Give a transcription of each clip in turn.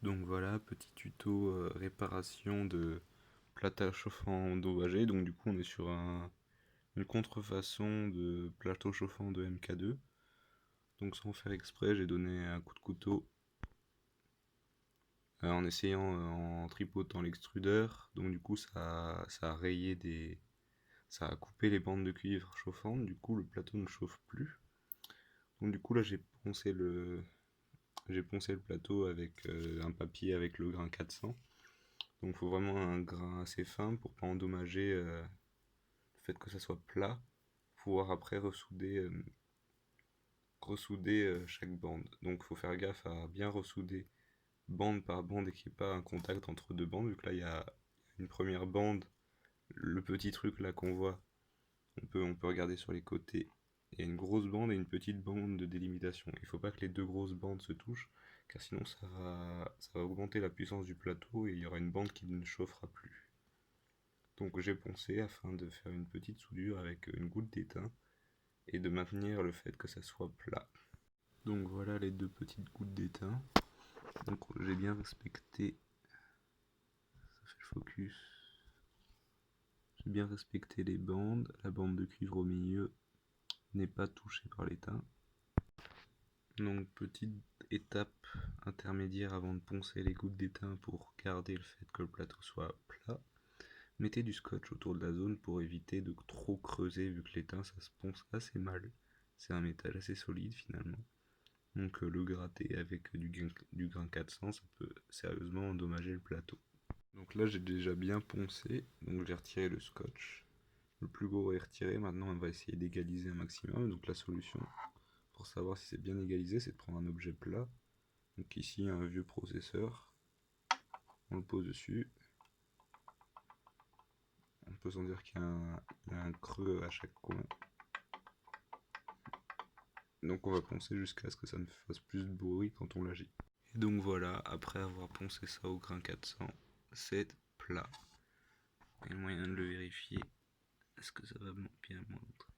Donc voilà, petit tuto réparation de plateau chauffant endommagé. Donc du coup on est sur une contrefaçon de plateau chauffant de MK2. Donc sans faire exprès, j'ai donné un coup de couteau en essayant en tripotant l'extrudeur. Donc du coup ça a rayé ça a coupé les bandes de cuivre chauffantes. Du coup le plateau ne chauffe plus. Donc du coup là j'ai poncé le plateau avec un papier avec le grain 400. Donc il faut vraiment un grain assez fin pour pas endommager le fait que ça soit plat, pour pouvoir après ressouder chaque bande. Donc il faut faire gaffe à bien ressouder bande par bande et qu'il n'y ait pas un contact entre deux bandes, vu que là il y a une première bande, le petit truc là qu'on voit, on peut regarder sur les côtés. Il y a une grosse bande et une petite bande de délimitation. Il ne faut pas que les deux grosses bandes se touchent, car sinon ça va augmenter la puissance du plateau et il y aura une bande qui ne chauffera plus. Donc j'ai poncé afin de faire une petite soudure avec une goutte d'étain et de maintenir le fait que ça soit plat. Donc voilà les deux petites gouttes d'étain. Donc j'ai bien respecté, ça fait le focus, j'ai bien respecté les bandes, la bande de cuivre au milieu n'est pas touchée par l'étain. Donc petite étape intermédiaire avant de poncer les gouttes d'étain pour garder le fait que le plateau soit plat. Mettez du scotch autour de la zone pour éviter de trop creuser vu que l'étain ça se ponce assez mal. C'est un métal assez solide finalement. Donc le gratter avec du grain 400 ça peut sérieusement endommager le plateau. Donc là j'ai déjà bien poncé, donc j'ai retiré le scotch. Le plus gros est retiré, maintenant on va essayer d'égaliser un maximum. Donc la solution pour savoir si c'est bien égalisé c'est de prendre un objet plat. Donc ici un vieux processeur, on le pose dessus. On peut sentir qu'il y a un creux à chaque coin. Donc on va poncer jusqu'à ce que ça ne fasse plus de bruit quand on l'agit. Et donc voilà, après avoir poncé ça au grain 400, c'est plat. Il y a moyen de le vérifier. Est-ce que ça va bien montrer?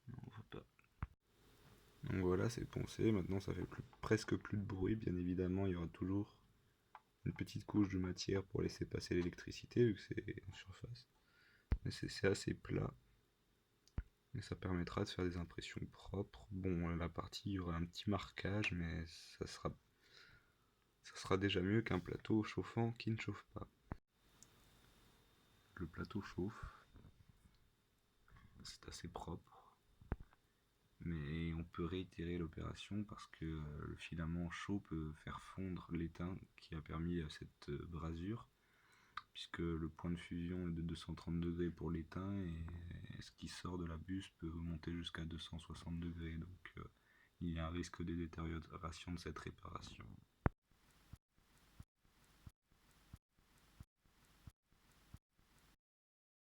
Non, on voit pas. Donc voilà, c'est poncé. Maintenant ça fait presque plus de bruit. Bien évidemment, il y aura toujours une petite couche de matière pour laisser passer l'électricité vu que c'est en surface. Mais c'est assez plat. Et ça permettra de faire des impressions propres. Bon, la partie, il y aura un petit marquage, mais ça sera déjà mieux qu'un plateau chauffant qui ne chauffe pas. Le plateau chauffe, c'est assez propre, mais on peut réitérer l'opération parce que le filament chaud peut faire fondre l'étain qui a permis cette brasure, puisque le point de fusion est de 230 degrés pour l'étain et ce qui sort de la buse peut monter jusqu'à 260 degrés, donc il y a un risque de détérioration de cette réparation.